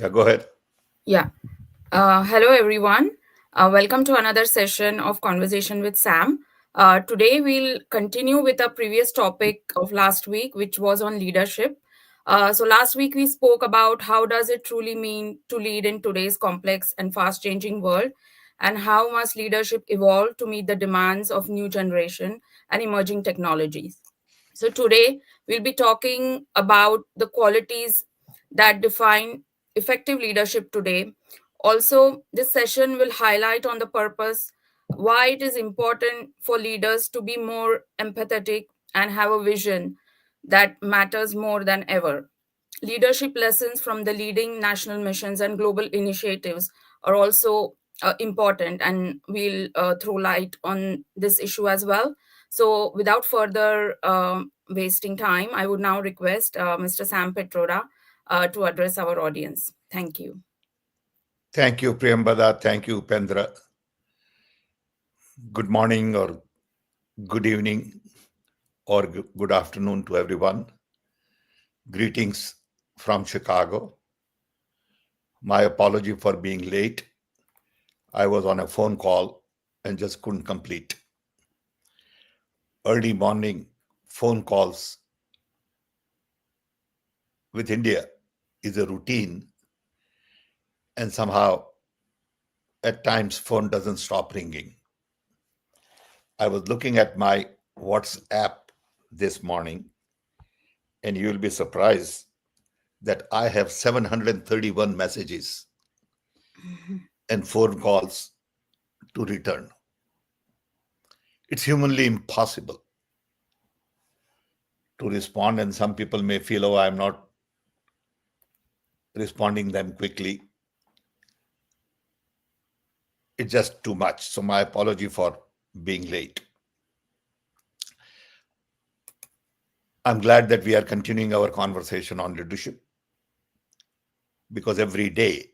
Yeah, go ahead. Yeah. Hello, everyone. Welcome to another session of Conversation with Sam. Today, we'll continue with our previous topic of last week, which was on leadership. So, last week we spoke about how does it truly mean to lead in today's complex and fast-changing world, and how must leadership evolve to meet the demands of new generation and emerging technologies. So, today we'll be talking about the qualities that define effective leadership today. Also, this session will highlight on the purpose why it is important for leaders to be more empathetic and have a vision that matters more than ever. Leadership lessons from the leading national missions and global initiatives are also important, and we'll throw light on this issue as well. So, without further wasting time, I would now request Mr. Sam Pitroda to address our audience. Thank you. Thank you, Priyambada. Thank you, Upendra. Good morning or good evening or good afternoon to everyone. Greetings from Chicago. My apology for being late. I was on a phone call and just couldn't complete. Early morning phone calls with India is a routine, and somehow at times phone doesn't stop ringing. I was looking at my WhatsApp this morning, and you'll be surprised that I have 731 messages and phone calls to return. It's humanly impossible to respond, and some people may feel, oh, I'm not responding them quickly. It's just too much. So my apology for being late. I'm glad that we are continuing our conversation on leadership, because every day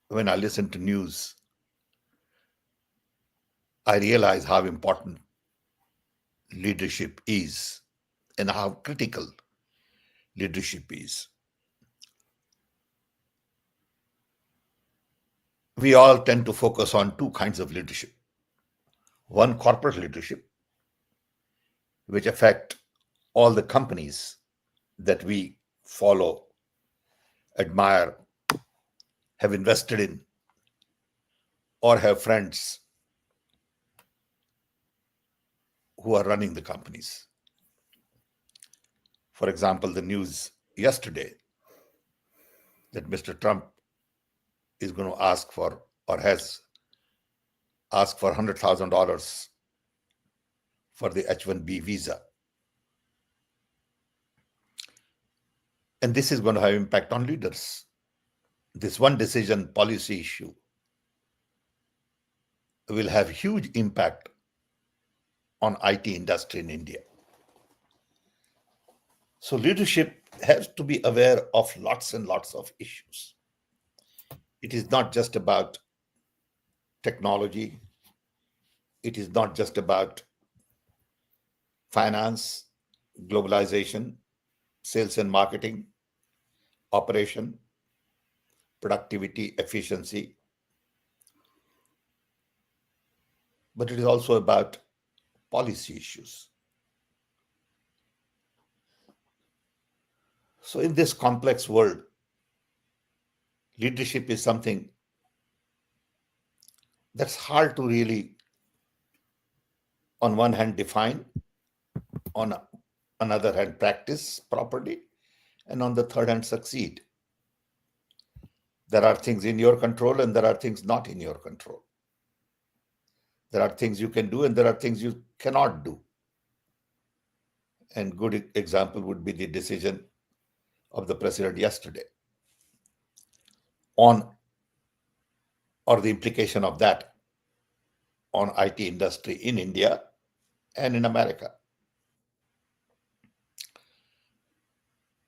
when I listen to news, I realize how important leadership is and how critical leadership is. We all tend to focus on two kinds of leadership. One, corporate leadership, which affect all the companies that we follow, admire, have invested in, or have friends who are running the companies. For example, the news yesterday that Mr. Trump is going to ask for, or has asked for $100,000 for the H-1B visa. And this is going to have impact on leaders. This one decision policy issue will have huge impact on IT industry in India. So leadership has to be aware of lots and lots of issues. It is not just about technology. It is not just about finance, globalization, sales and marketing, operation, productivity, efficiency. But it is also about policy issues. So in this complex world, leadership is something that's hard to really, on one hand, define, on another hand, practice properly, and on the third hand, succeed. There are things in your control and there are things not in your control. There are things you can do and there are things you cannot do. And good example would be the decision of the president yesterday on, or the implication of that on IT industry in India and in America.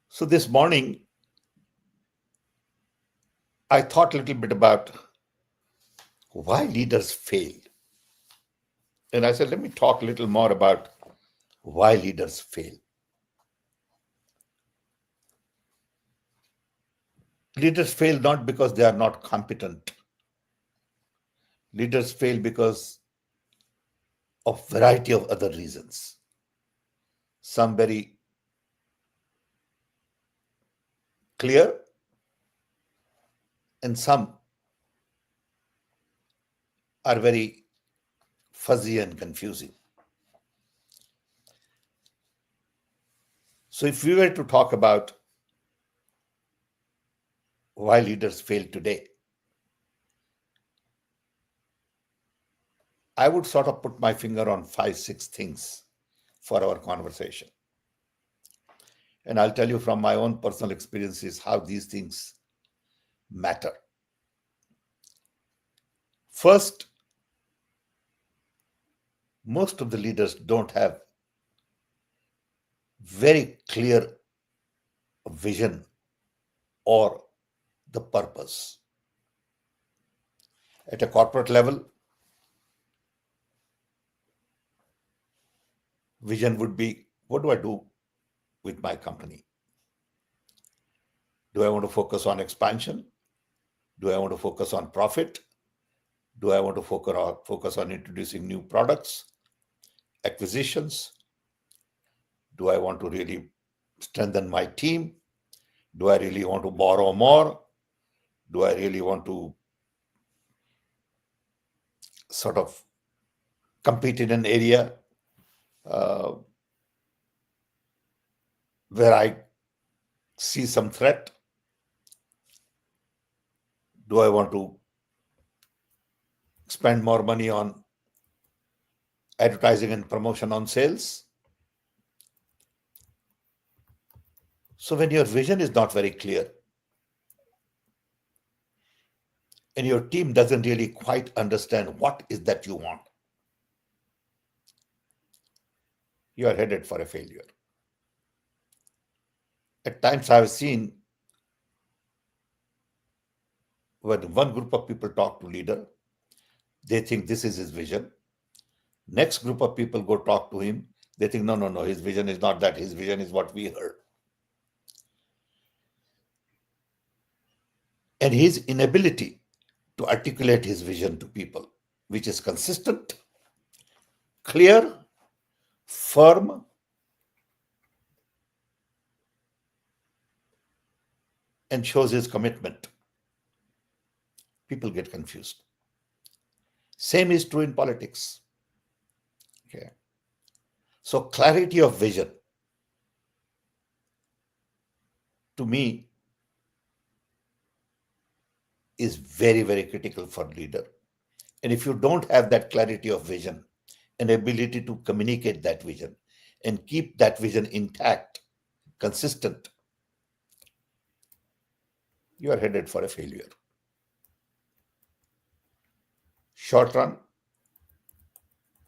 So this morning, I thought a little bit about why leaders fail. And I said, let me talk a little more about why leaders fail. Leaders fail not because they are not competent. Leaders fail because of variety of other reasons. Some very clear and some are very fuzzy and confusing. So if we were to talk about why leaders fail today, I would sort of put my finger on five, six things for our conversation. And I'll tell you from my own personal experiences how these things matter. First, most of the leaders don't have very clear vision or the purpose. At a corporate level, vision would be, what do I do with my company? Do I want to focus on expansion? Do I want to focus on profit? Do I want to focus on introducing new products, acquisitions? Do I want to really strengthen my team? Do I really want to borrow more? Do I really want to sort of compete in an area uh, where I see some threat? Do I want to spend more money on advertising and promotion on sales? So when your vision is not very clear and your team doesn't really quite understand what is that you want, you are headed for a failure. At times I've seen when one group of people talk to leader, they think this is his vision. Next group of people go talk to him, they think no, no, no, his vision is not that, his vision is what we heard. And his inability to articulate his vision to people, which is consistent, clear, firm, and shows his commitment, people get confused. Same is true in politics. Okay. So clarity of vision, to me, is very, very critical for leader. And if you don't have that clarity of vision and ability to communicate that vision and keep that vision intact, consistent, you are headed for a failure. Short run,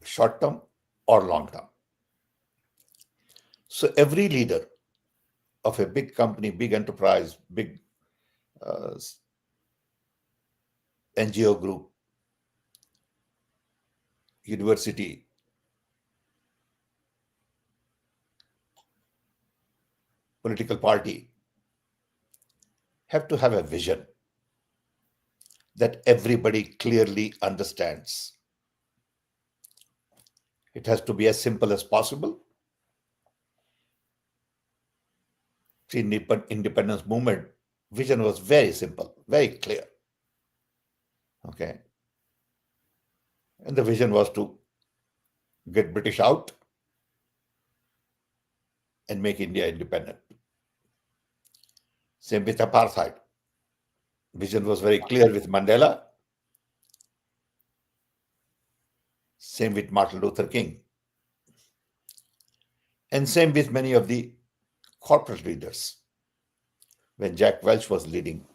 short term, or long term. So every leader of a big company, big enterprise, big uh, NGO group, university, political party, have to have a vision that everybody clearly understands. It has to be as simple as possible. See, independence movement vision was very simple, very clear. Okay. And the vision was to get British out and make India independent. Same with apartheid. Vision was very clear with Mandela. Same with Martin Luther King. And same with many of the corporate leaders. When Jack Welch was leading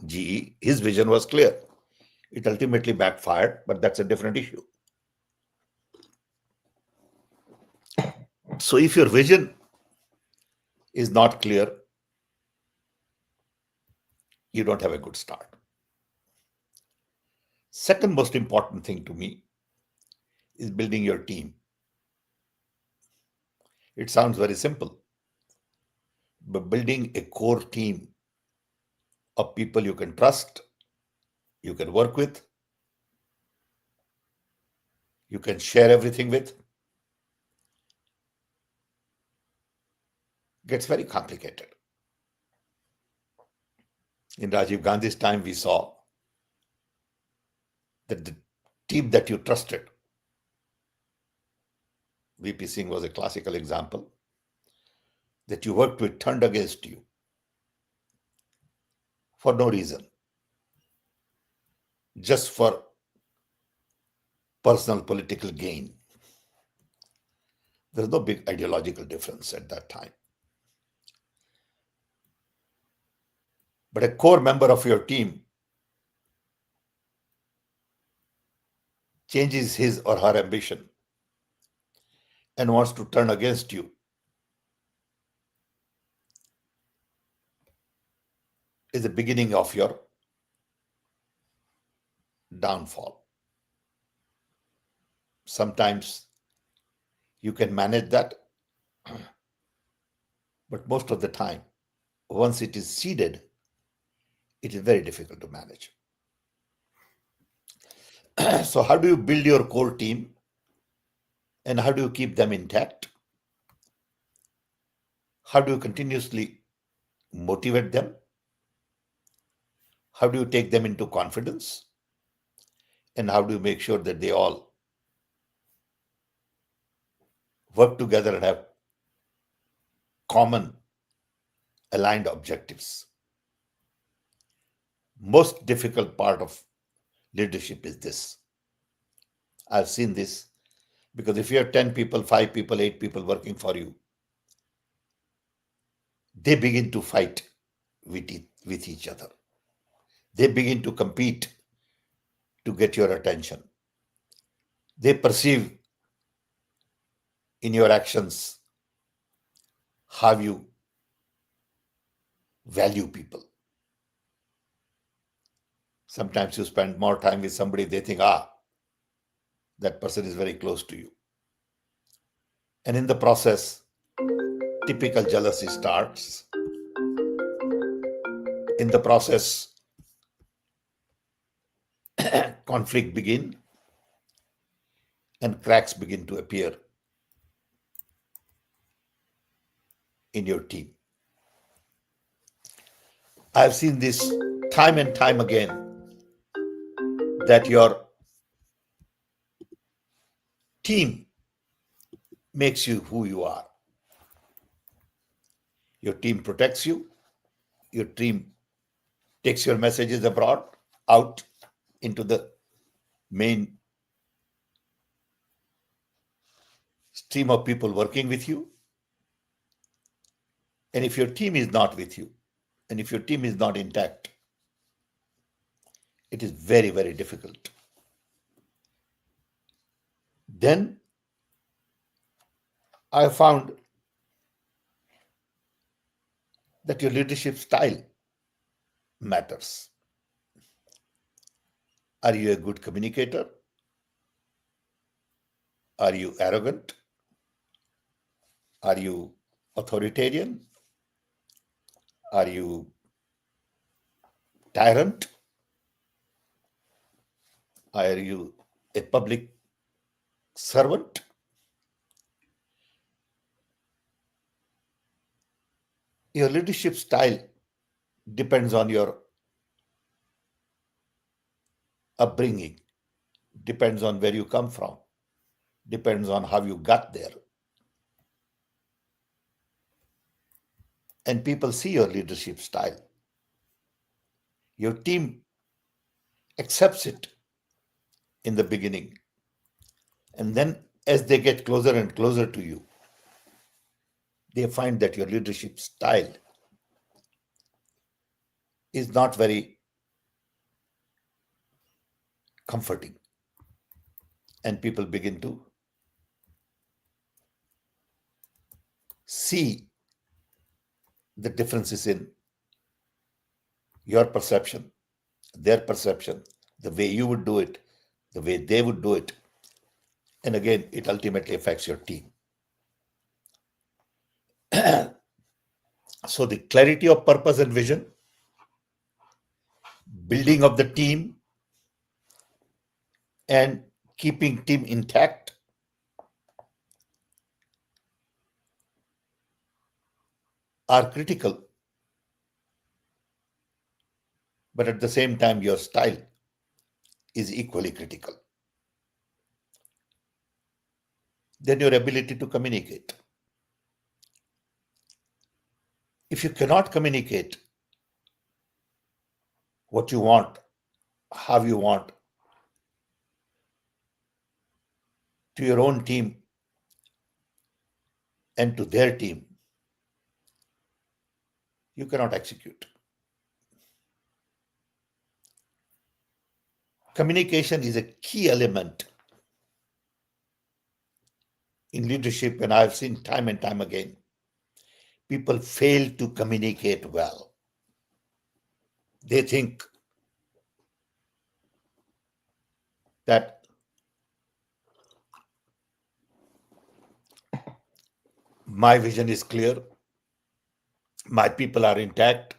GE, his vision was clear. It ultimately backfired, but that's a different issue. So if your vision is not clear, you don't have a good start. Second most important thing to me is building your team. It sounds very simple, but building a core team of people you can trust, you can work with, you can share everything with, gets very complicated. In Rajiv Gandhi's time, we saw that the team that you trusted, VP Singh was a classical example, that you worked with turned against you for no reason, just for personal political gain. There's no big ideological difference at that time. But a core member of your team changes his or her ambition and wants to turn against you, is the beginning of your downfall. Sometimes you can manage that, but most of the time, once it is seeded, it is very difficult to manage. So, how do you build your core team and how do you keep them intact? How do you continuously motivate them? How do you take them into confidence? And how do you make sure that they all work together and have common aligned objectives? Most difficult part of leadership is this. I've seen this because if you have 10 people, 5 people, 8 people working for you, they begin to fight with each other. They begin to compete to get your attention. They perceive in your actions how you value people. Sometimes you spend more time with somebody, they think, that person is very close to you. And in the process, typical jealousy starts. In the process, conflict begin and cracks begin to appear in your team. I've seen this time and time again, that your team makes you who you are. Your team protects you. Your team takes your messages abroad, out into the main stream of people working with you. And if your team is not with you, and if your team is not intact, it is very, very difficult. Then I found that your leadership style matters. Are you a good communicator? Are you arrogant? Are you authoritarian? Are you tyrant? Are you a public servant? Your leadership style depends on your upbringing, depends on where you come from, depends on how you got there. And people see your leadership style. Your team accepts it in the beginning. And then as they get closer and closer to you, they find that your leadership style is not very comforting. And people begin to see the differences in your perception, their perception, the way you would do it, the way they would do it. And again, it ultimately affects your team. So the clarity of purpose and vision building of the team and keeping team intact are critical, but at the same time, your style is equally critical. Then your ability to communicate. If you cannot communicate what you want, how you want to your own team and to their team, you cannot execute. Communication is a key element in leadership, and I've seen time and time again people fail to communicate well. They think that my vision is clear, my people are intact,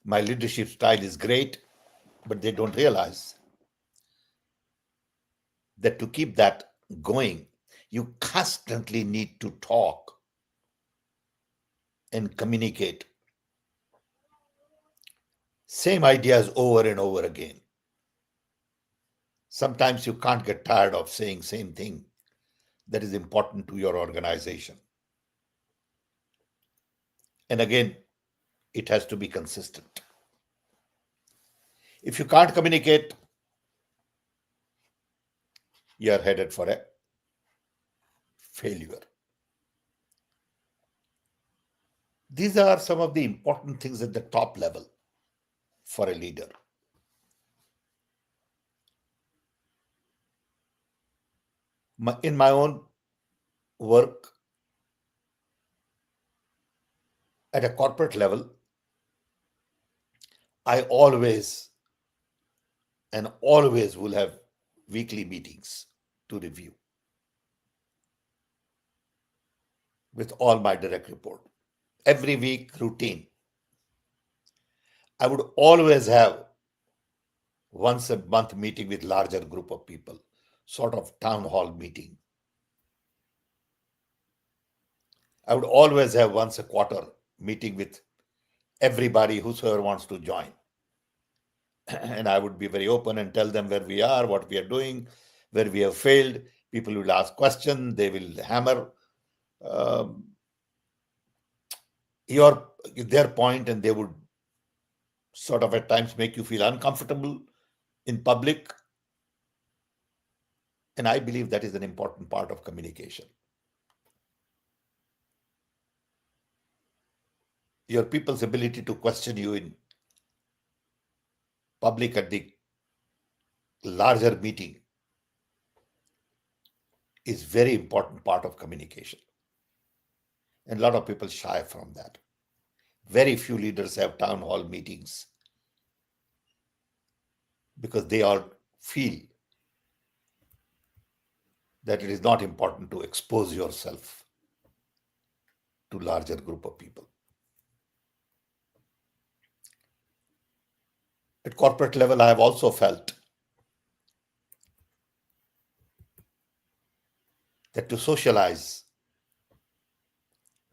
my leadership style is great, but they don't realize that to keep that going, you constantly need to talk and communicate same ideas over and over again. Sometimes you can't get tired of saying same thing that is important to your organization. And again, it has to be consistent. If you can't communicate, you are headed for a failure. These are some of the important things at the top level for a leader. In my own work at a corporate level, I always will have weekly meetings to review with all my direct report. Every week routine. I would always have once a month meeting with larger group of people, sort of town hall meeting. I would always have once a quarter meeting with everybody whosoever wants to join. And I would be very open and tell them where we are, what we are doing, where we have failed. People will ask questions, they will hammer um, their point, and they would sort of at times make you feel uncomfortable in public. And I believe that is an important part of communication. Your people's ability to question you in public at the larger meeting is very important part of communication. And a lot of people shy from that. Very few leaders have town hall meetings because they all feel that it is not important to expose yourself to larger group of people. At corporate level, I have also felt that to socialize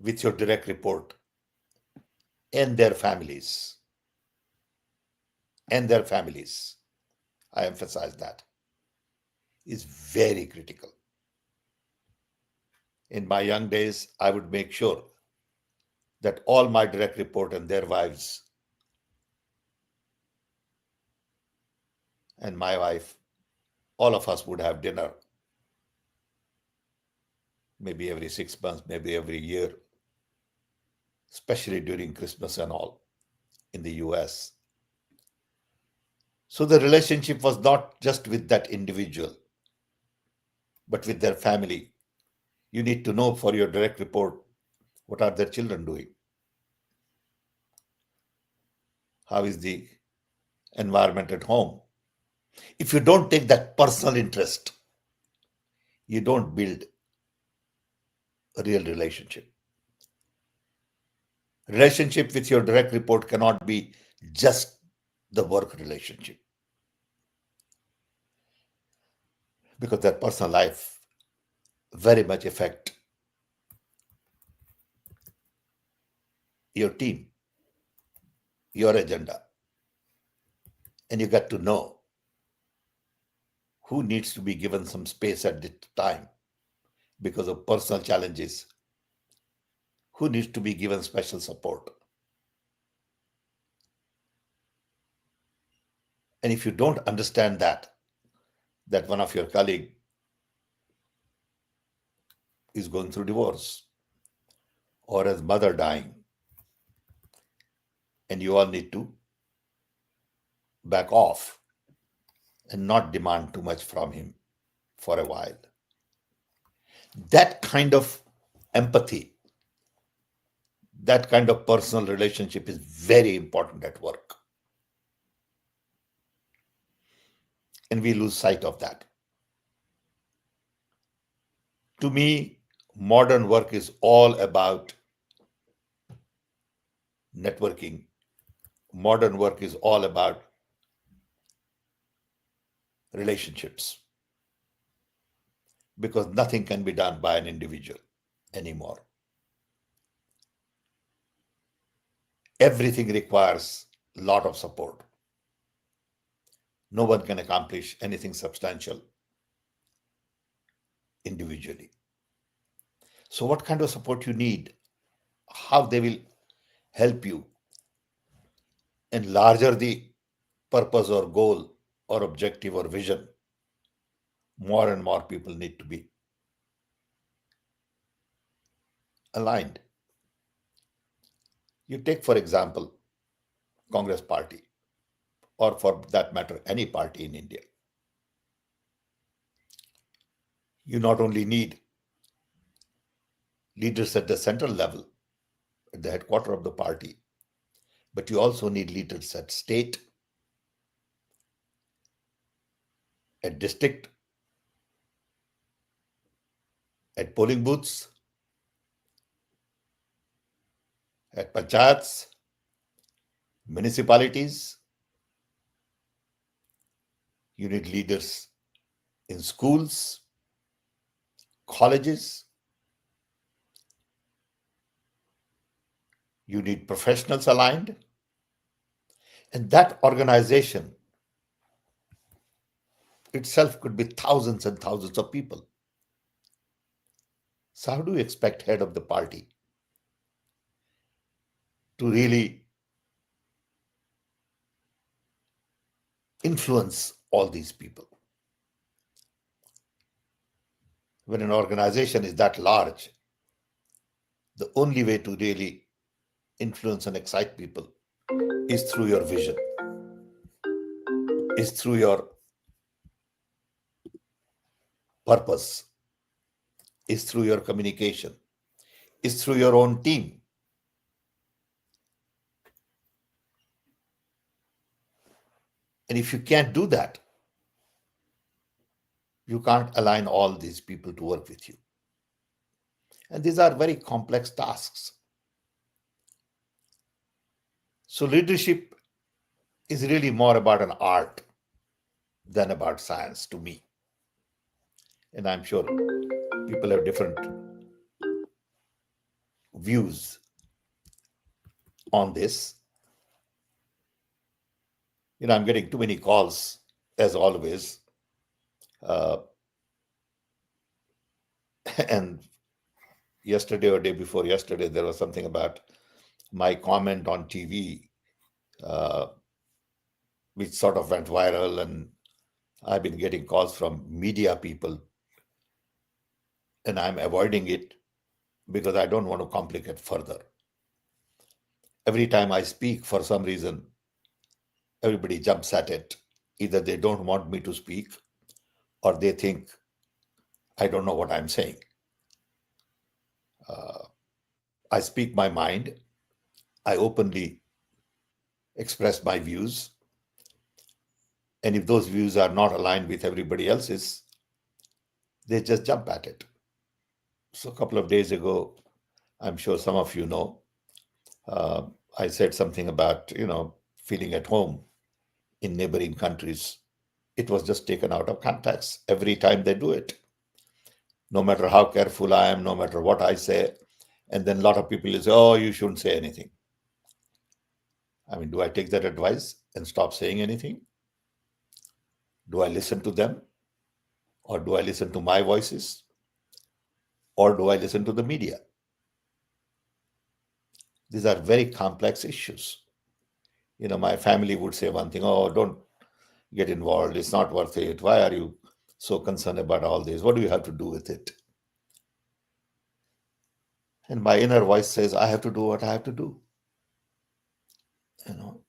with your direct report and their families, I emphasize that, is very critical. In my young days, I would make sure that all my direct report and their wives and my wife, all of us would have dinner, maybe every 6 months, maybe every year, especially during Christmas and all in the US. So the relationship was not just with that individual, but with their family. You need to know for your direct report what are their children doing, how is the environment at home. If you don't take that personal interest, you don't build a real relationship. Relationship with your direct report cannot be just the work relationship, because their personal life very much affect your team, your agenda, and you got to know who needs to be given some space at the time because of personal challenges, who needs to be given special support. And if you don't understand that one of your colleague is going through divorce or his mother dying, and you all need to back off and not demand too much from him for a while. That kind of empathy, that kind of personal relationship is very important at work. And we lose sight of that. To me, modern work is all about networking. Modern work is all about relationships because nothing can be done by an individual anymore. Everything requires a lot of support. No one can accomplish anything substantial individually. So, what kind of support you need, how they will help you, and larger the purpose or goal or objective or vision, more and more people need to be aligned. You take, for example, Congress Party, or for that matter, any party in India. You not only need leaders at the central level, at the headquarters of the party, but you also need leaders at state, at district, at polling booths, at panchayats, municipalities. You need leaders in schools, colleges. You need professionals aligned. And that organization itself could be thousands and thousands of people. So how do you expect head of the party to really influence all these people? When an organization is that large, the only way to really influence and excite people is through your vision, is through your purpose, is through your communication, is through your own team. And if you can't do that, you can't align all these people to work with you. And these are very complex tasks. So leadership is really more about an art than about science to me. And I'm sure people have different views on this. I'm getting too many calls, as always. Uh, and yesterday or day before yesterday, there was something about my comment on TV, uh, which sort of went viral. And I've been getting calls from media people, and I'm avoiding it because I don't want to complicate further. Every time I speak, for some reason, everybody jumps at it. Either they don't want me to speak or they think I don't know what I'm saying. Uh, I speak my mind. I openly express my views. And if those views are not aligned with everybody else's, they just jump at it. So a couple of days ago, I'm sure some of you know, uh, I said something about, feeling at home in neighboring countries. It was just taken out of context every time they do it. No matter how careful I am, no matter what I say, and then a lot of people say, "Oh, you shouldn't say anything." I mean, do I take that advice and stop saying anything? Do I listen to them, or do I listen to my voices, or do I listen to the media? These are very complex issues. My family would say one thing: "Oh, don't get involved. It's not worth it. Why are you so concerned about all this? What do you have to do with it?" And my inner voice says, "I have to do what I have to do." You know,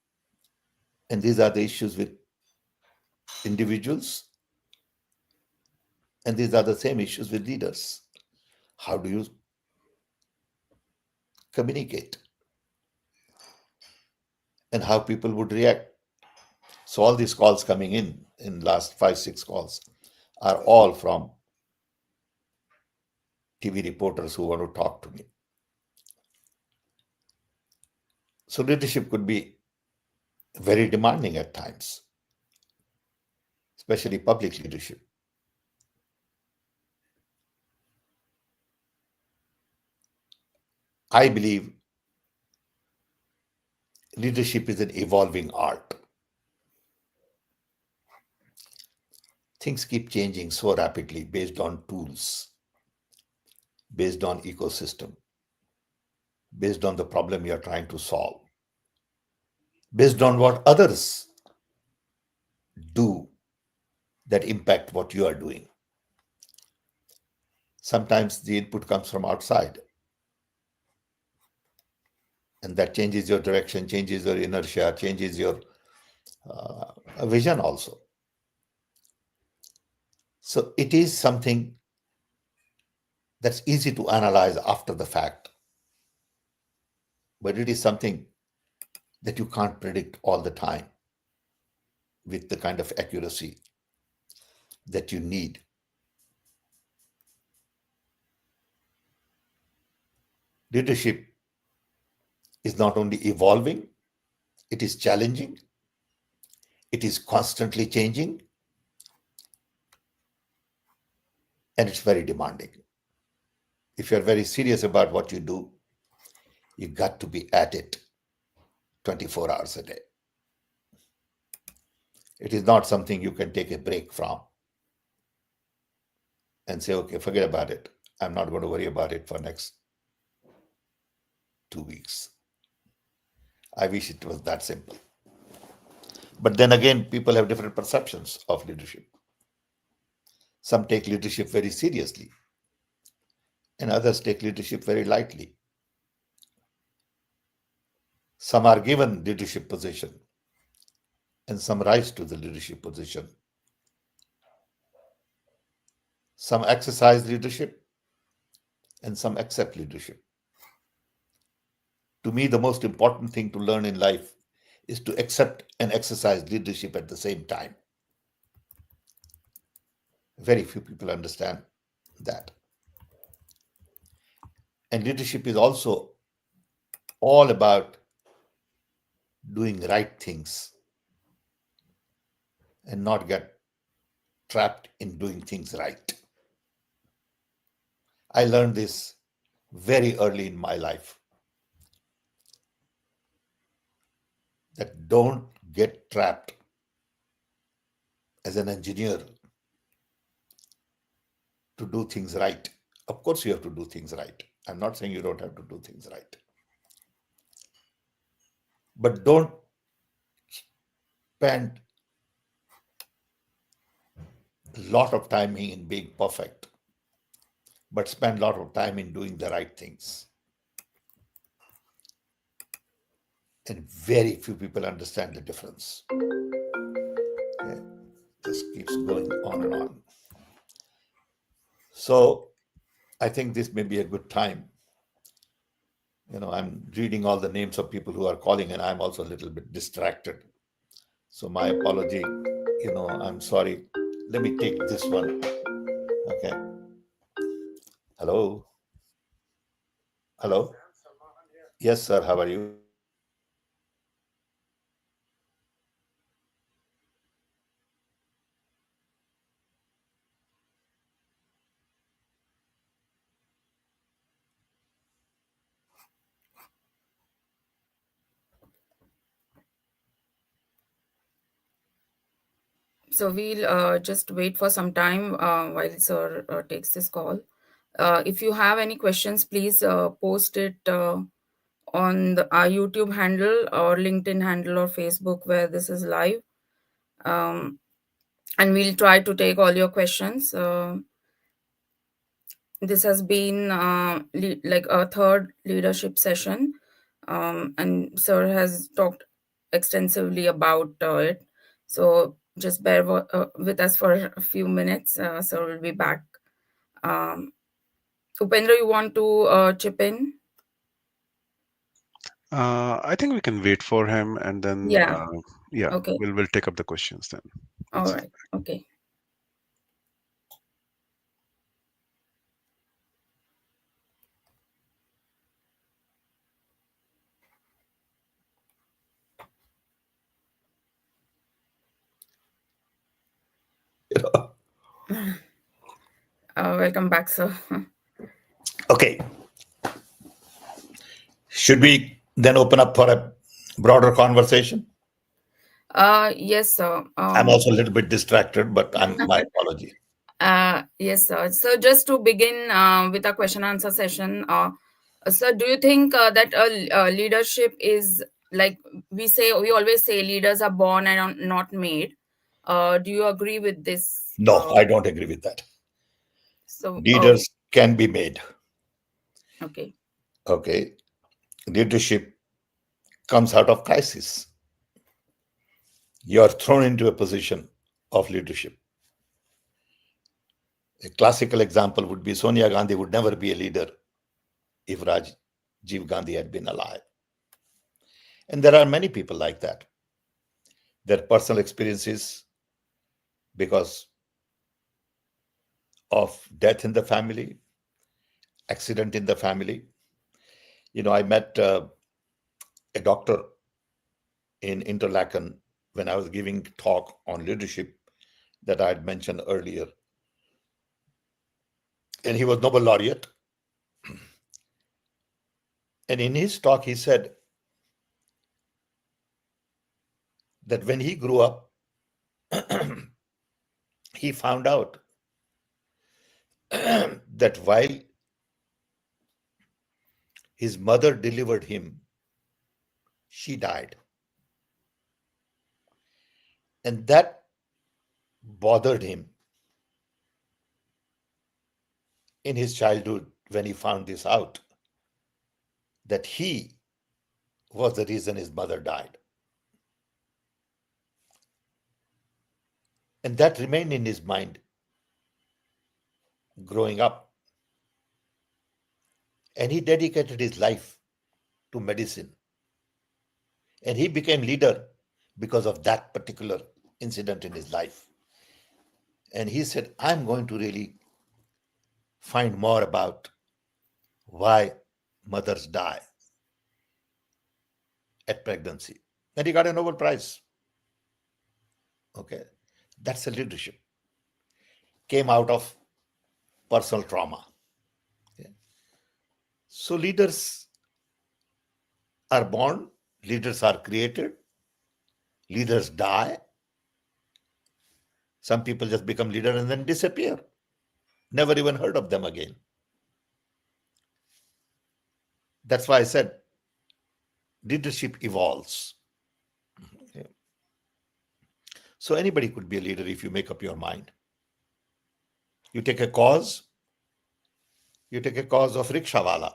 and these are the issues with individuals, and these are the same issues with leaders. How do you communicate, and how people would react? So all these calls coming in last 5, 6 calls, are all from TV reporters who want to talk to me. So leadership could be very demanding at times, especially public leadership. I believe leadership is an evolving art. Things keep changing so rapidly based on tools, based on ecosystem, based on the problem you're trying to solve, based on what others do that impact what you are doing. Sometimes the input comes from outside, and that changes your direction, changes your inertia, changes your vision also. So it is something that's easy to analyze after the fact, but it is something that you can't predict all the time with the kind of accuracy that you need. Leadership is not only evolving, it is challenging, it is constantly changing, and it's very demanding. If you're very serious about what you do, you've got to be at it 24 hours a day. It is not something you can take a break from and say, okay, forget about it. I'm not going to worry about it for next 2 weeks. I wish it was that simple. But then again, people have different perceptions of leadership. Some take leadership very seriously, and others take leadership very lightly. Some are given leadership position, and some rise to the leadership position. Some exercise leadership, and some accept leadership. To me, the most important thing to learn in life is to accept and exercise leadership at the same time. Very few people understand that. And leadership is also all about doing right things and not get trapped in doing things right. I learned this very early in my life, that don't get trapped as an engineer to do things right. Of course, you have to do things right. I'm not saying you don't have to do things right. But don't spend a lot of time in being perfect, but spend a lot of time in doing the right things. And very few people understand the difference. Okay. This keeps going on and on. So I think this may be a good time. I'm reading all the names of people who are calling, and I'm also a little bit distracted. So my apology. I'm sorry. Let me take this one. Okay. Hello. Hello. Yes, sir. How are you? So we'll just wait for some time while sir takes this call. If you have any questions, please post it on our YouTube handle or LinkedIn handle or Facebook where this is live. Um, and we'll try to take all your questions. This has been like a third leadership session, and sir has talked extensively about it. So just bear with us for a few minutes. Sir will be back. Um, Upendra, you want to chip in? I think we can wait for him, and then Yeah. yeah, Okay. we'll take up the questions then. All Once he's right. Okay. You know. Welcome back, sir. Okay. Should we then open up for a broader conversation? Yes, sir. I'm also a little bit distracted, but my apology. Yes, sir. So just to begin with a question answer session, sir, do you think that leadership is like we always say leaders are born and are not made? Do you agree with this? No, I don't agree with that. So, oh, Leaders can be made. okay. Okay. Leadership comes out of crisis. You're thrown into a position of leadership. A classical example would be Sonia Gandhi would never be a leader if Rajiv Gandhi had been alive. And there are many people like that. Their personal experiences because of death in the family, accident in the family. I met a doctor in Interlaken when I was giving talk on leadership that I had mentioned earlier. And he was Nobel laureate. And in his talk, he said that when he grew up, he found out that while his mother delivered him, she died. And that bothered him in his childhood when he found this out that he was the reason his mother died. And that remained in his mind growing up. And he dedicated his life to medicine. And he became leader because of that particular incident in his life. And he said, I'm going to really find more about why mothers die at pregnancy. And he got a Nobel Prize. Okay. That's a leadership. Came out of personal trauma. Okay. So leaders are born, leaders are created, leaders die. Some people just become leader and then disappear. Never even heard of them again. That's why I said leadership evolves. Okay. So anybody could be a leader if you make up your mind. You take a cause, you take a cause of rickshawala,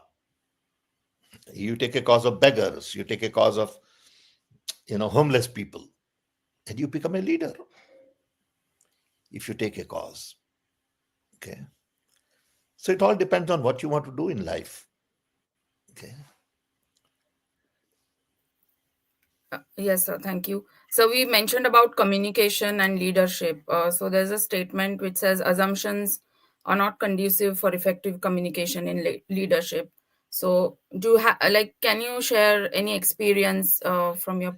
you take a cause of beggars, you take a cause of homeless people, and you become a leader if you take a cause. Okay. So it all depends on what you want to do in life. Okay. Yes, sir. Thank you. So we mentioned about communication and leadership. So there's a statement which says assumptions are not conducive for effective communication in leadership. So do you like can you share any experience from your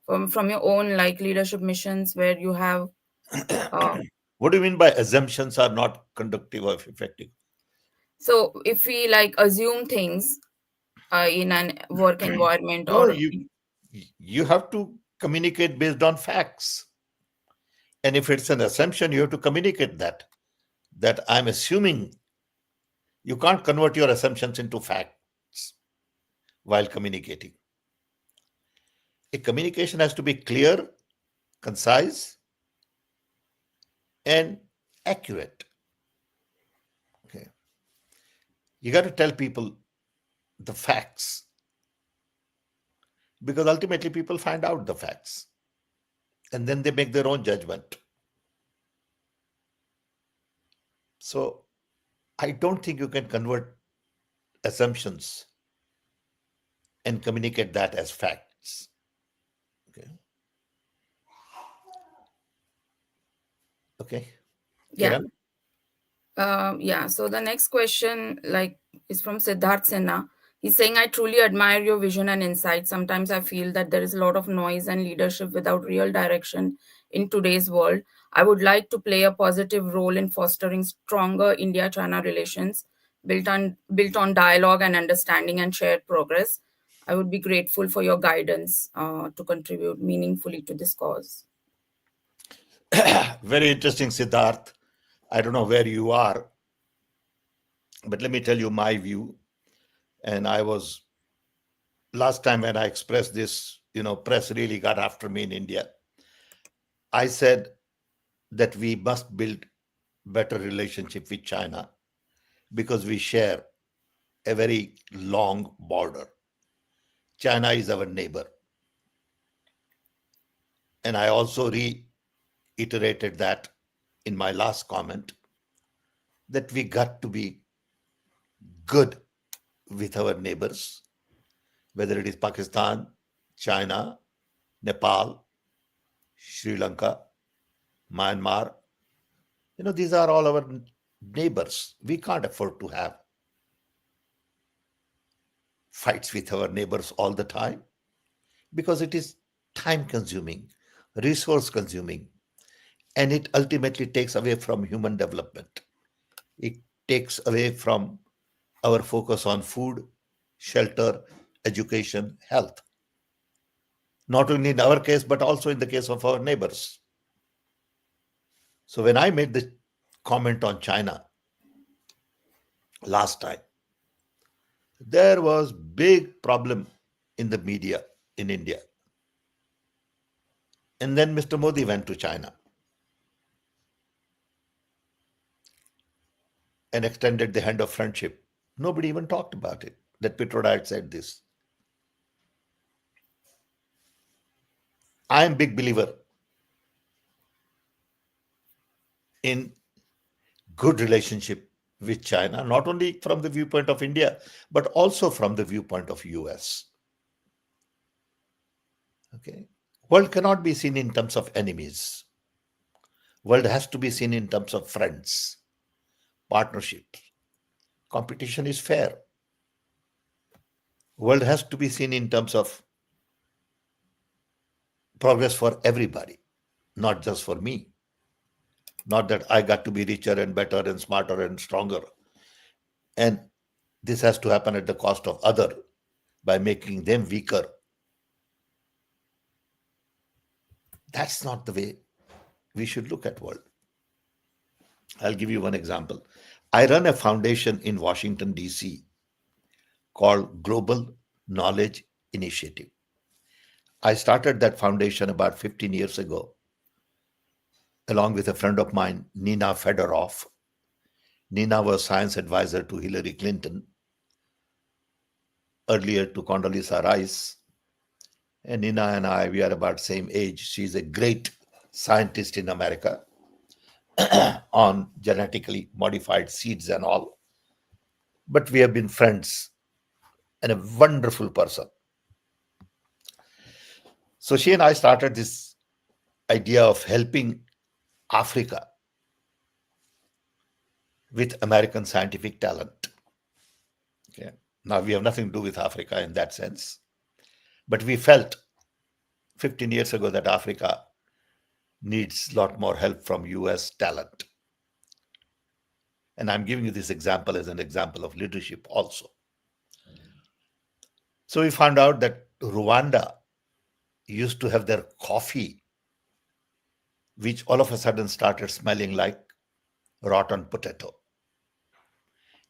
own like leadership missions where you have uh, What do you mean by assumptions are not conductive or effective? so if we like assume things in an work environment No, or you have to communicate based on facts And if it's an assumption, you have to communicate that I'm assuming. You can't convert your assumptions into facts while communicating. A communication has to be clear, concise, and accurate. Okay. You got to tell people the facts because ultimately people find out the facts and then they make their own judgment. So I don't think you can convert assumptions and communicate that as facts. Okay. Okay. Yeah. Kiran? Yeah, so the next question, like, is from Siddharth Sinha. He's saying, I truly admire your vision and insight. Sometimes I feel that there is a lot of noise and leadership without real direction in today's world. I would like to play a positive role in fostering stronger India-China relations built on dialogue and understanding and shared progress. I would be grateful for your guidance to contribute meaningfully to this cause. Very interesting, Siddharth. I don't know where you are, but let me tell you my view. And I was last time when I expressed this, press really got after me in India. I said that we must build better relationship with China because we share a very long border. China is our neighbor. And I also reiterated that in my last comment that we got to be good with our neighbors, whether it is Pakistan, China, Nepal, Sri Lanka, Myanmar. These are all our neighbors. We can't afford to have fights with our neighbors all the time because it is time consuming, resource consuming, and it ultimately takes away from human development. It takes away from our focus on food, shelter, education, health. Not only in our case, but also in the case of our neighbors. So when I made the comment on China last time, there was big problem in the media in India. And then Mr. Modi went to China and extended the hand of friendship. Nobody even talked about it, that Pitroda had said this. I am a big believer in good relationship with China, not only from the viewpoint of India, but also from the viewpoint of US. Okay. World cannot be seen in terms of enemies. World has to be seen in terms of friends, partnerships. Competition is fair. World has to be seen in terms of progress for everybody, not just for me. Not that I got to be richer and better and smarter and stronger. And this has to happen at the cost of other by making them weaker. That's not the way we should look at world. I'll give you one example. I run a foundation in Washington, D.C. called Global Knowledge Initiative. I started that foundation about 15 years ago, along with a friend of mine, Nina Fedorov. Nina was science advisor to Hillary Clinton, earlier to Condoleezza Rice. And Nina and I, we are about same age. She's a great scientist in America on genetically modified seeds and all. But we have been friends and a wonderful person. So she and I started this idea of helping Africa with American scientific talent. Okay. Now we have nothing to do with Africa in that sense, but we felt 15 years ago that Africa needs a lot more help from US talent. And I'm giving you this example as an example of leadership also. So we found out that Rwanda used to have their coffee which all of a sudden started smelling like rotten potato.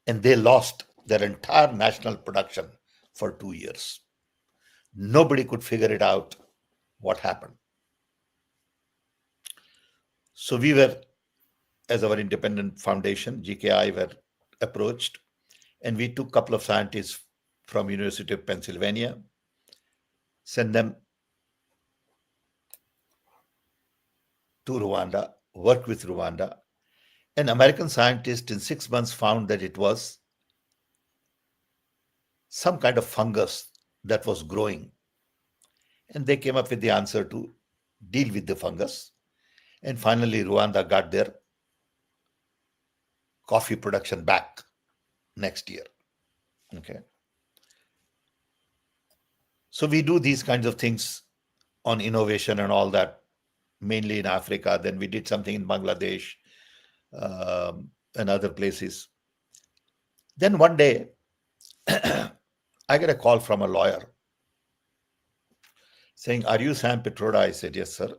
And they lost their entire national production for 2 years. Nobody could figure it out what happened. So we were, as our independent foundation, GKI, were approached, and we took a couple of scientists from University of Pennsylvania, sent them to Rwanda, worked with Rwanda. An American scientist in 6 months found that it was some kind of fungus that was growing. And they came up with the answer to deal with the fungus. And finally, Rwanda got their coffee production back next year. Okay. So we do these kinds of things on innovation and all that, mainly in Africa. Then we did something in Bangladesh and other places. Then one day, I get a call from a lawyer saying, "Are you Sam Pitroda?" I said, "Yes, sir."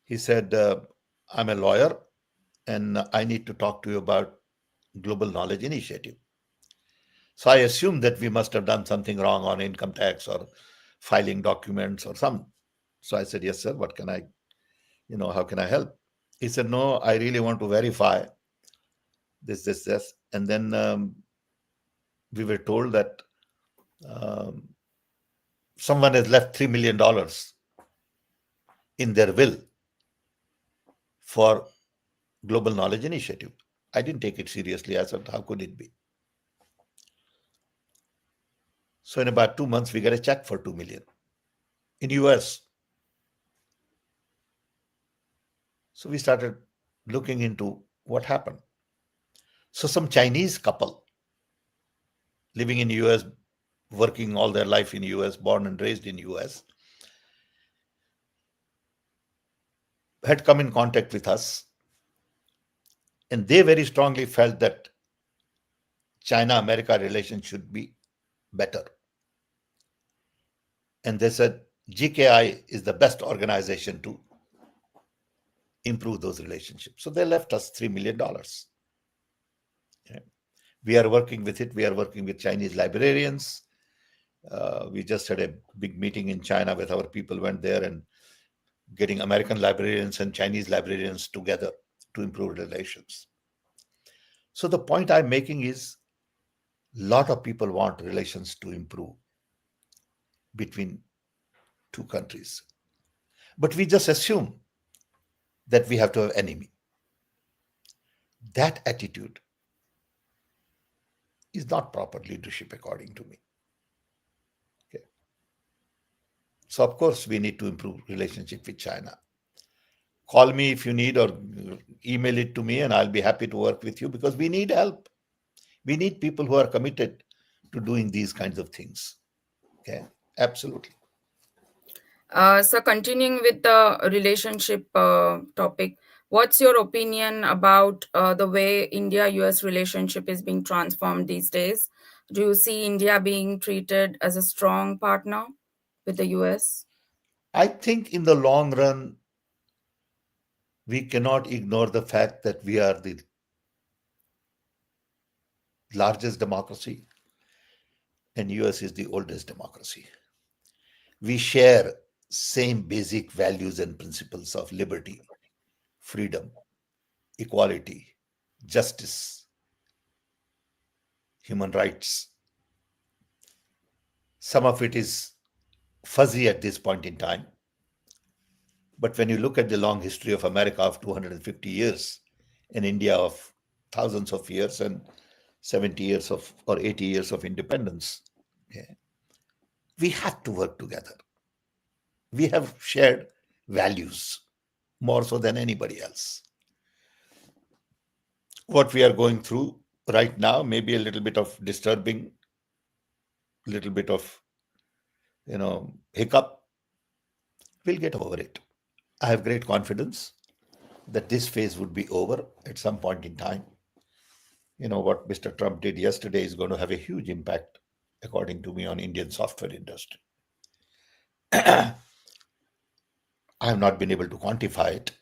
He said, "I'm a lawyer and I need to talk to you about Global Knowledge Initiative." So I assumed that we must have done something wrong on income tax or filing documents or some. So I said, "Yes, sir. What can I, how can I help?" He said, "No, I really want to verify this. And then we were told that um, someone has left $3 million in their will for Global Knowledge Initiative." I didn't take it seriously. I said, "How could it be?" So in about 2 months, we get a check for 2 million in US. So we started looking into what happened. So some Chinese couple living in US, working all their life in US, born and raised in US, had come in contact with us, and they very strongly felt that China-America relations should be better. And they said GKI is the best organization to improve those relationships. So they left us $3 million. We are working with it. We are working with Chinese librarians. We just had a big meeting in China with our people, went there and getting American librarians and Chinese librarians together to improve relations. So the point I'm making is a lot of people want relations to improve between two countries. But we just assume that we have to have enemy. That attitude is not proper leadership, according to me. Okay. So of course we need to improve relationship with China. Call me if you need, or email it to me, and I'll be happy to work with you, because we need help. We need people who are committed to doing these kinds of things. Okay, absolutely. So continuing with the relationship topic, what's your opinion about the way India-US relationship is being transformed these days? Do you see India being treated as a strong partner with the US? I think in the long run, we cannot ignore the fact that we are the largest democracy and US is the oldest democracy. We share same basic values and principles of liberty, freedom, equality, justice, human rights. Some of it is fuzzy at this point in time. But when you look at the long history of America of 250 years, and India of thousands of years, and 70 years of or 80 years of independence, okay, we have to work together. We have shared values more so than anybody else. What we are going through right now may be a little bit of disturbing, little bit of hiccup. We'll get over it. I have great confidence that this phase would be over at some point in time. What Mr. Trump did yesterday is going to have a huge impact, according to me, on Indian software industry. I have not been able to quantify it,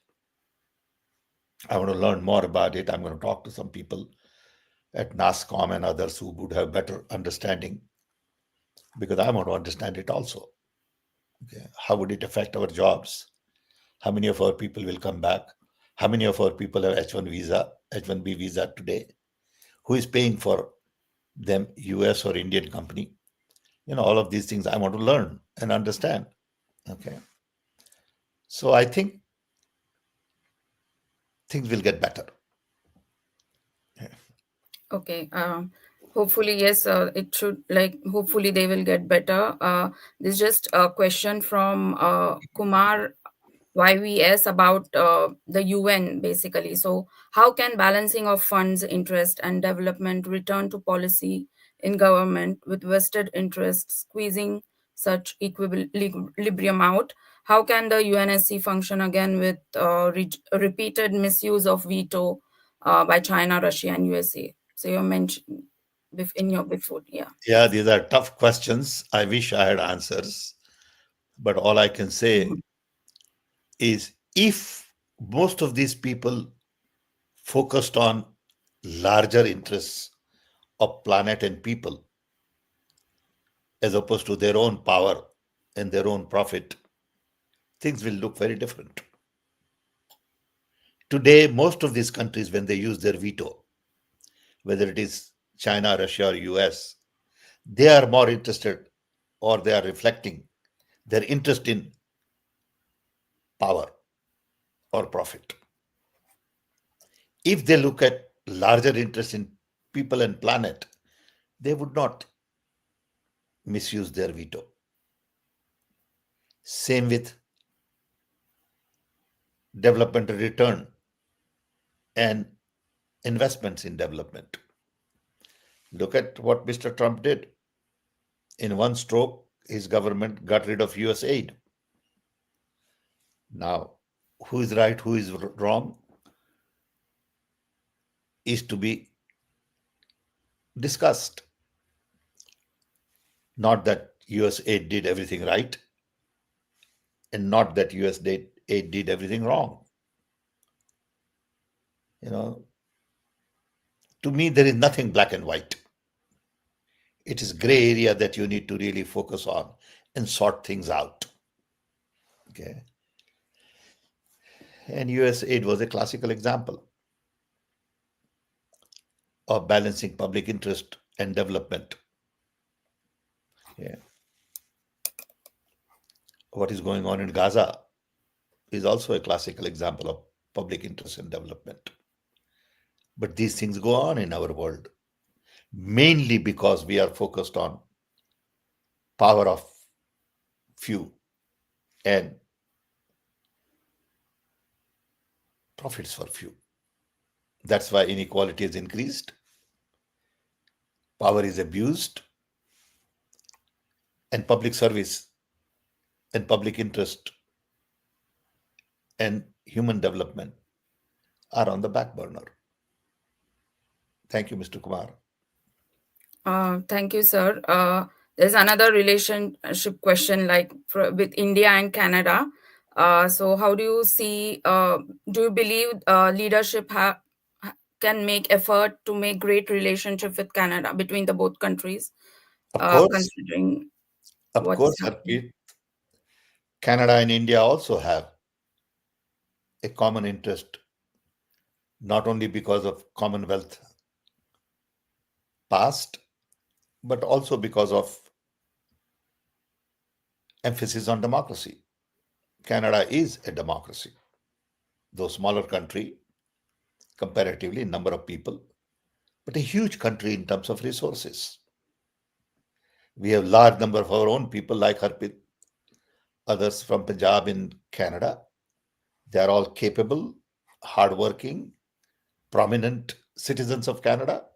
I want to learn more about it. I'm going to talk to some people at NASCOM and others who would have better understanding because I want to understand it also. Okay. How would it affect our jobs? How many of our people will come back? How many of our people have H1 visa, H1B visa today? Who is paying for them, US or Indian company? All of these things I want to learn and understand. Okay. So I think things will get better. Okay. Hopefully, yes. It should, like, hopefully they will get better. This is just a question from Kumar YVS about the UN basically. So, how can balancing of funds, interest, and development return to policy in government with vested interests squeezing such equilibrium out? How can the UNSC function again with repeated misuse of veto by China, Russia, and USA? So, you mentioned in your before, yeah. Yeah, these are tough questions. I wish I had answers. But all I can say Mhm. is if most of these people focused on larger interests of planet and people as opposed to their own power and their own profit, things will look very different. Today, most of these countries, when they use their veto, whether it is China, Russia, or US, they are more interested or they are reflecting their interest in power or profit. If they look at larger interest in people and planet, they would not misuse their veto. Same with development return and investments in development. Look at what Mr. Trump did. In one stroke, his government got rid of US aid. Now, who is right, who is wrong is to be discussed. Not that US aid did everything right, and not that aid did everything wrong. You know, to me, there is nothing black and white. It is gray area that you need to really focus on and sort things out. Okay. And US aid was a classical example of balancing public interest and development. Yeah. What is going on in Gaza is also a classical example of public interest and development. But these things go on in our world, mainly because we are focused on power of few and profits for few. That's why inequality is increased, power is abused, and public service and public interest and human development are on the back burner. Thank you, Mr. Kumar. Thank you, sir. There's another relationship question, like with India and Canada. So, how do you see? Do you believe leadership can make effort to make great relationship with Canada between the both countries, Of course, considering of what's course, happening? Harpreet, Canada and India also have a common interest, not only because of Commonwealth past, but also because of emphasis on democracy. Canada is a democracy, though smaller country comparatively in number of people, but a huge country in terms of resources. We have large number of our own people like Harpreet, others from Punjab in Canada. They are all capable, hardworking, prominent citizens of Canada,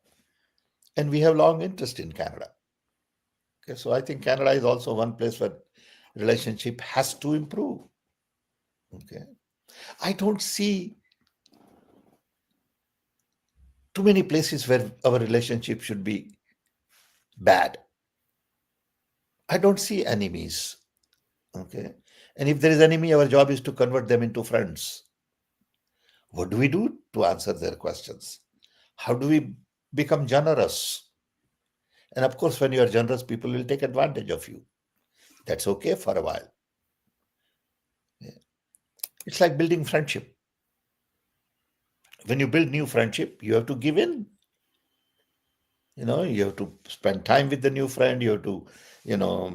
and we have long interest in Canada. Okay, so I think Canada is also one place where relationship has to improve. Okay, I don't see too many places where our relationship should be bad. I don't see enemies. Okay, and if there is enemy, our job is to convert them into friends. What do we do to answer their questions? How do we become generous? And of course, when you are generous, people will take advantage of you. That's okay for a while. It's like building friendship. When you build new friendship, you have to give in. You have to spend time with the new friend. You have to,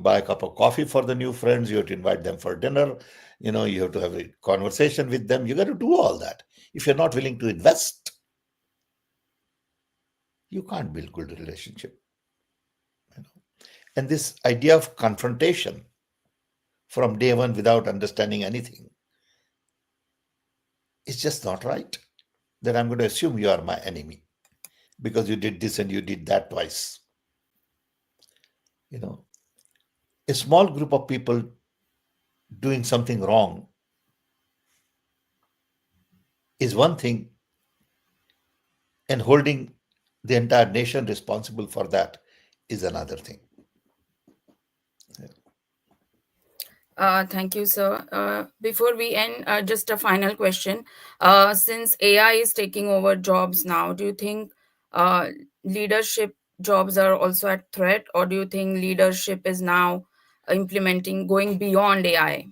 buy a cup of coffee for the new friends. You have to invite them for dinner. You have to have a conversation with them. You got to do all that. If you're not willing to invest, you can't build good relationship. you know. And this idea of confrontation from day one without understanding anything is just not right. That I'm going to assume you are my enemy because you did this and you did that twice. You know, a small group of people doing something wrong is one thing, and holding the entire nation responsible for that is another thing. Thank you, sir. Before we end, just a final question. Since AI is taking over jobs now, do you think leadership jobs are also at threat, or do you think leadership is now implementing, going beyond AI?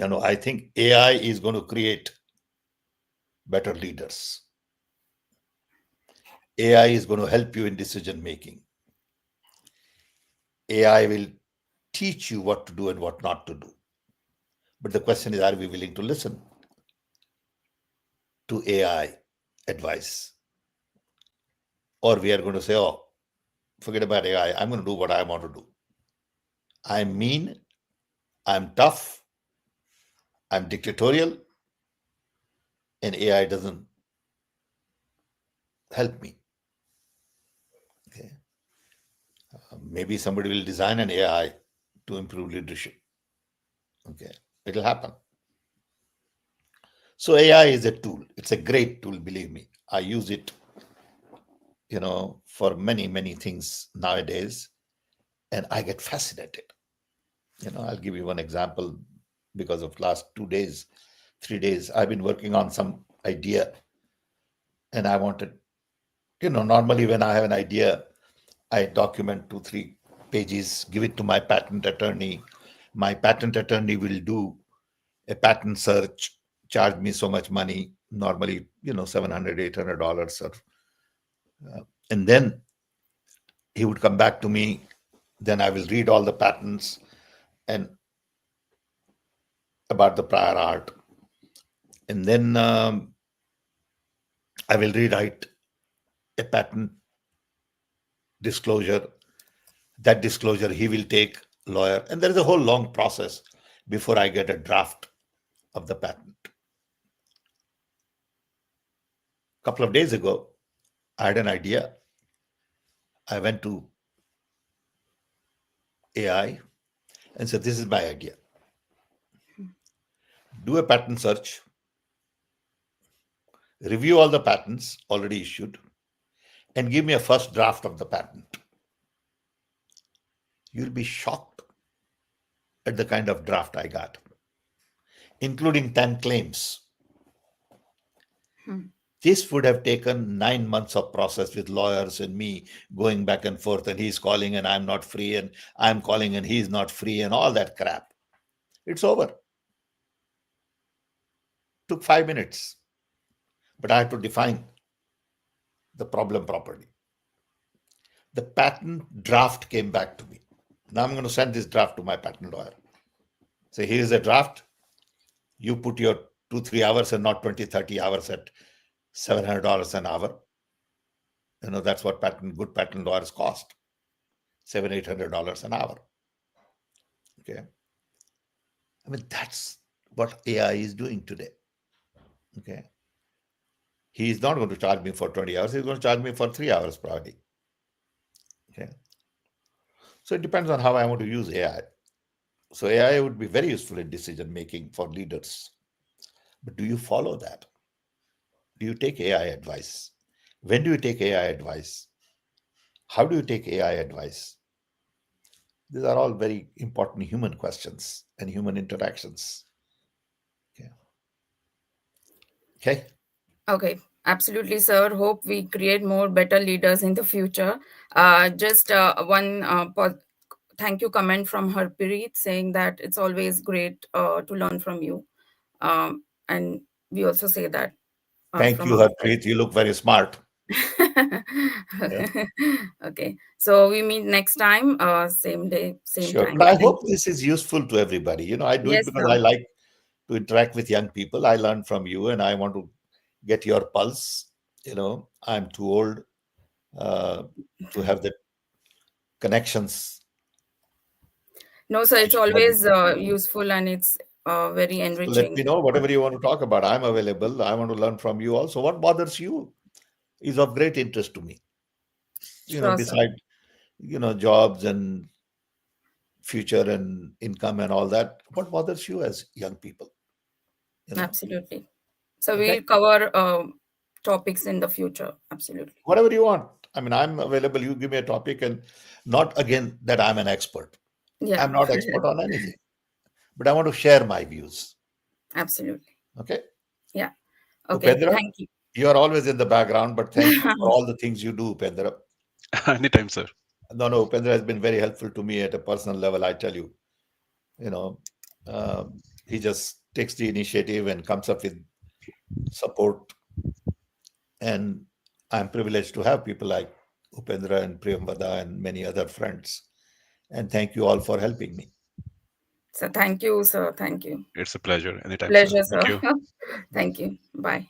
I think AI is going to create better leaders. AI is going to help you in decision making. AI will teach you what to do and what not to do. But the question is, are we willing to listen to AI advice? Or we are going to say, oh, forget about AI. I'm going to do what I want to do. I'm mean. I'm tough. I'm dictatorial. And AI doesn't help me. Okay. Maybe somebody will design an AI to improve leadership. Okay. It'll happen. So AI is a tool. It's a great tool, believe me. I use it, for many, many things nowadays, and I get fascinated. I'll give you one example. Because of last 2 days, 3 days, I've been working on some idea, and I wanted, normally when I have an idea, I document 2, 3 pages, give it to my patent attorney. My patent attorney will do a patent search, charge me so much money, normally, $700, $800, and then he would come back to me. Then I will read all the patents and about the prior art, and then I will rewrite a patent disclosure. That disclosure he will take lawyer, and there is a whole long process before I get a draft of the patent. A couple of days ago, I had an idea. I went to AI and said, this is my idea. Do a patent search, review all the patents already issued, and give me a first draft of the patent. You'll be shocked at the kind of draft I got, including 10 claims. This would have taken 9 months of process with lawyers and me going back and forth, and he's calling and I'm not free, and I'm calling and he's not free, and all that crap. It's over. Took 5 minutes, but I had to define the problem properly. The patent draft came back to me. Now I'm going to send this draft to my patent lawyer. Say, here's a draft. You put your 2, 3 hours and not 20, 30 hours at $700 an hour. That's what good patent lawyers cost. $700, $800 an hour. Okay. I mean, that's what AI is doing today. Okay. He is not going to charge me for 20 hours. He's going to charge me for 3 hours probably. Okay. So it depends on how I want to use AI. So AI would be very useful in decision making for leaders. But do you follow that? Do you take AI advice? When do you take AI advice? How do you take AI advice? These are all very important human questions and human interactions. Okay. Okay. Okay, absolutely, sir. Hope we create more better leaders in the future. Just one thank you comment from Harpreet saying that it's always great to learn from you. And we also say that Thank from you, our side. Harpreet. You look very smart. Yeah. Okay, so we meet next time, same day, same Sure. time. But I Thank hope you. this is useful to everybody. I do it Yes, because I sir. like to interact with young people. I learn from you and I want to get your pulse. I'm too old uh, to have the connections. No, sir, I it's should have with always young people. useful and it's very So let me enriching. know whatever you want to talk about. I'm available. I want to learn from you also. What bothers you is of great interest to me. Sure, sir. Beside, jobs and future and income and all that. What bothers you as young people? You know, Absolutely. So okay? we'll cover topics in the future. Absolutely. Whatever you want. I mean, I'm available. You give me a topic, and not again that I'm an expert. Yeah, I'm not expert on anything, but I want to share my views. absolutely. Okay? Yeah. Okay. Upendra, Thank you. you are always in the background, but thank you for all the things you do, Upendra. Anytime, sir. No, no, Upendra has been very helpful to me at a personal level, I tell you. You know, he just takes the initiative and comes up with support. And I'm privileged to have people like Upendra and Priyambada and many other friends. And thank you all for helping me. So thank you, sir. Thank you. It's a pleasure. Anytime, sir. Pleasure, Thank sir. you. Thank you. Bye.